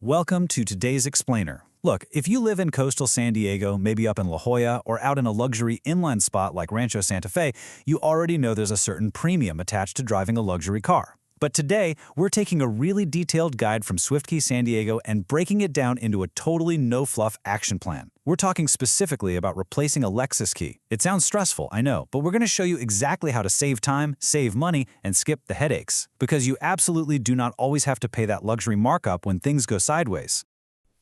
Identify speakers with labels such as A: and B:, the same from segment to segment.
A: Welcome to today's explainer. Look, if you live in coastal San Diego, maybe up in La Jolla, or out in a luxury inland spot like Rancho Santa Fe, you already know there's a certain premium attached to driving a luxury car. But today, we're taking a really detailed guide from SwiftKey San Diego and breaking it down into a totally no-fluff action plan. We're talking specifically about replacing a Lexus key. It sounds stressful, I know, but we're going to show you exactly how to save time, save money, and skip the headaches. Because you absolutely do not always have to pay that luxury markup when things go sideways.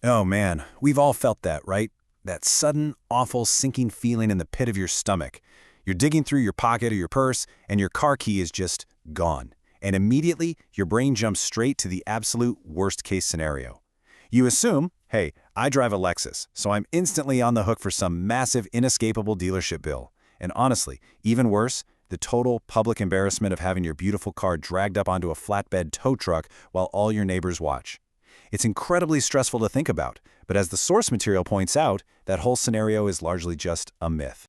B: Oh man, we've all felt that, right? That sudden, awful, sinking feeling in the pit of your stomach. You're digging through your pocket or your purse, and your car key is just gone. And immediately, your brain jumps straight to the absolute worst-case scenario. You assume, hey, I drive a Lexus, so I'm instantly on the hook for some massive, inescapable dealership bill. And honestly, even worse, the total public embarrassment of having your beautiful car dragged up onto a flatbed tow truck while all your neighbors watch. It's incredibly stressful to think about, but as the source material points out, that whole scenario is largely just a myth.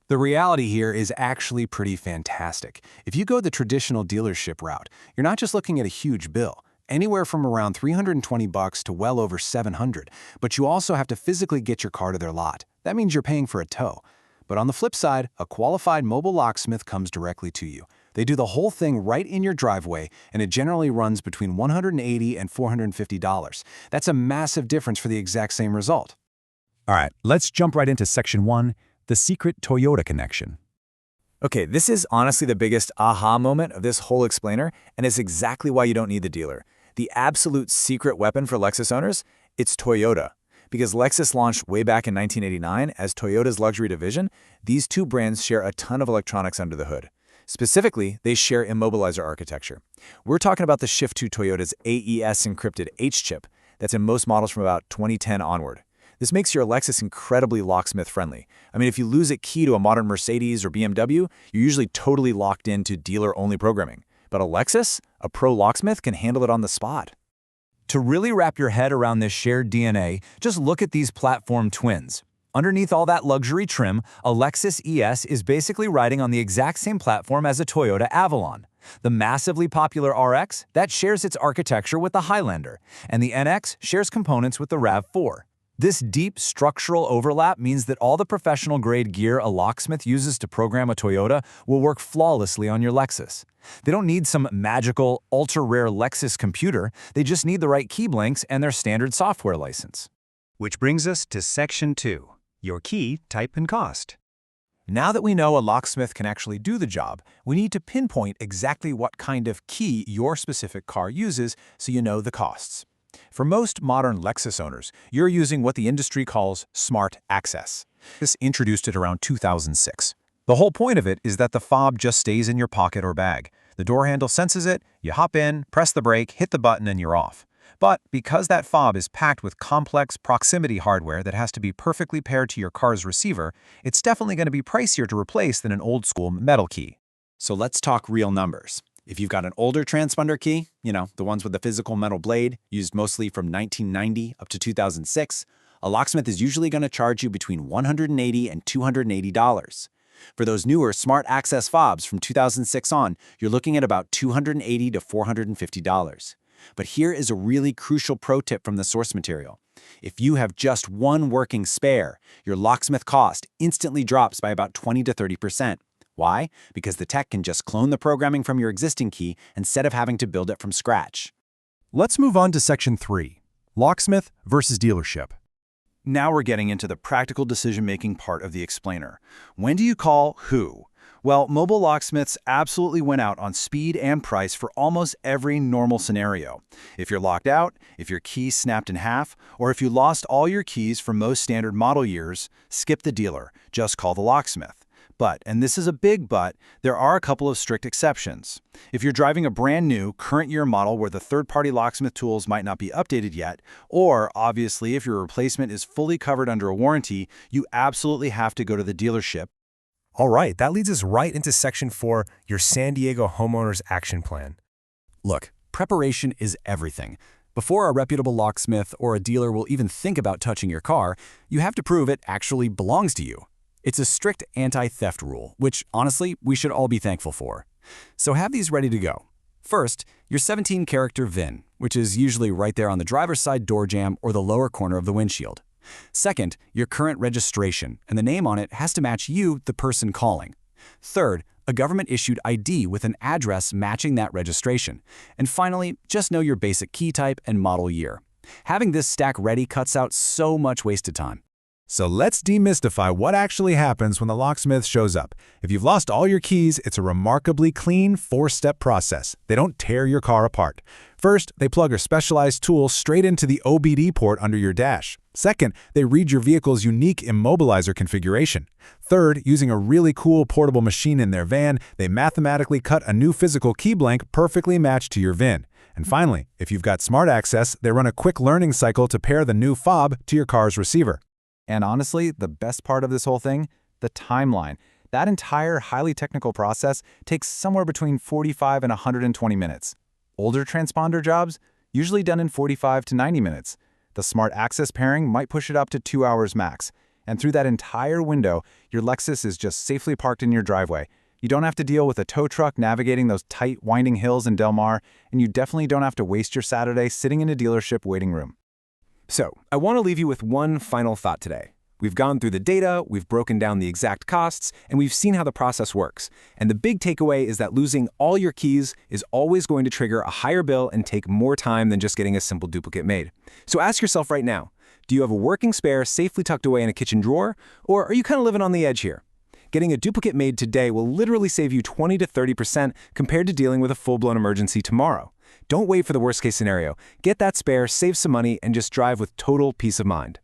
C: The reality here is actually pretty fantastic. If you go the traditional dealership route, you're not just looking at a huge bill, anywhere from around $320 to well over $700, but you also have to physically get your car to their lot. That means you're paying for a tow. But on the flip side, a qualified mobile locksmith comes directly to you. They do the whole thing right in your driveway, and it generally runs between $180 and $450. That's a massive difference for the exact same result.
D: All right, let's jump right into Section 1, the secret Toyota connection.
E: Okay, this is honestly the biggest aha moment of this whole explainer, and it's exactly why you don't need the dealer. The absolute secret weapon for Lexus owners, it's Toyota. Because Lexus launched way back in 1989 as Toyota's luxury division, these two brands share a ton of electronics under the hood. Specifically, they share immobilizer architecture. We're talking about the shift to Toyota's AES encrypted H chip that's in most models from about 2010 onward. This makes your Lexus incredibly locksmith friendly. I mean, if you lose a key to a modern Mercedes or BMW, you're usually totally locked into dealer-only programming. But a Lexus, a pro locksmith can handle it on the spot.
A: To really wrap your head around this shared DNA, just look at these platform twins. Underneath all that luxury trim, a Lexus ES is basically riding on the exact same platform as a Toyota Avalon. The massively popular RX, that shares its architecture with the Highlander, and the NX shares components with the RAV4. This deep structural overlap means that all the professional-grade gear a locksmith uses to program a Toyota will work flawlessly on your Lexus. They don't need some magical, ultra-rare Lexus computer, they just need the right key blanks and their standard software license.
D: Which brings us to Section 2, your key, type, and cost.
A: Now that we know a locksmith can actually do the job, we need to pinpoint exactly what kind of key your specific car uses so you know the costs. For most modern Lexus owners, you're using what the industry calls smart access. This introduced it around 2006. The whole point of it is that the fob just stays in your pocket or bag. The door handle senses it, you hop in, press the brake, hit the button, and you're off. But because that fob is packed with complex proximity hardware that has to be perfectly paired to your car's receiver, it's definitely going to be pricier to replace than an old-school metal key.
B: So let's talk real numbers. If you've got an older transponder key, the ones with the physical metal blade, used mostly from 1990 up to 2006, a locksmith is usually going to charge you between $180 and $280. For those newer smart access fobs from 2006 on, you're looking at about $280 to $450. But here is a really crucial pro tip from the source material. If you have just one working spare, your locksmith cost instantly drops by about 20 to 30%. Why? Because the tech can just clone the programming from your existing key instead of having to build it from scratch.
D: Let's move on to Section 3, locksmith versus dealership.
A: Now we're getting into the practical decision-making part of the explainer. When do you call who? Well, mobile locksmiths absolutely went out on speed and price for almost every normal scenario. If you're locked out, if your key snapped in half, or if you lost all your keys for most standard model years, skip the dealer, just call the locksmith. But, and this is a big but, there are a couple of strict exceptions. If you're driving a brand new, current year model where the third-party locksmith tools might not be updated yet, or obviously if your replacement is fully covered under a warranty, you absolutely have to go to the dealership.
D: All right, that leads us right into Section 4, your San Diego homeowners action plan.
B: Look, preparation is everything. Before a reputable locksmith or a dealer will even think about touching your car, you have to prove it actually belongs to you. It's a strict anti-theft rule, which, honestly, we should all be thankful for. So have these ready to go. First, your 17-character VIN, which is usually right there on the driver's side door jamb or the lower corner of the windshield. Second, your current registration, and the name on it has to match you, the person calling. Third, a government-issued ID with an address matching that registration. And finally, just know your basic key type and model year. Having this stack ready cuts out so much wasted time.
C: So let's demystify what actually happens when the locksmith shows up. If you've lost all your keys, it's a remarkably clean 4-step process. They don't tear your car apart. First, they plug a specialized tool straight into the OBD port under your dash. Second, they read your vehicle's unique immobilizer configuration. Third, using a really cool portable machine in their van, they mathematically cut a new physical key blank perfectly matched to your VIN. And finally, if you've got smart access, they run a quick learning cycle to pair the new fob to your car's receiver.
A: And honestly, the best part of this whole thing, the timeline. That entire highly technical process takes somewhere between 45 and 120 minutes. Older transponder jobs, usually done in 45 to 90 minutes. The smart access pairing might push it up to 2 hours max. And through that entire window, your Lexus is just safely parked in your driveway. You don't have to deal with a tow truck navigating those tight, winding hills in Del Mar, and you definitely don't have to waste your Saturday sitting in a dealership waiting room.
D: So, I want to leave you with one final thought today. We've gone through the data, we've broken down the exact costs, and we've seen how the process works. And the big takeaway is that losing all your keys is always going to trigger a higher bill and take more time than just getting a simple duplicate made. So ask yourself right now, do you have a working spare safely tucked away in a kitchen drawer, or are you kind of living on the edge here? Getting a duplicate made today will literally save you 20 to 30% compared to dealing with a full-blown emergency tomorrow. Don't wait for the worst-case scenario. Get that spare, save some money, and just drive with total peace of mind.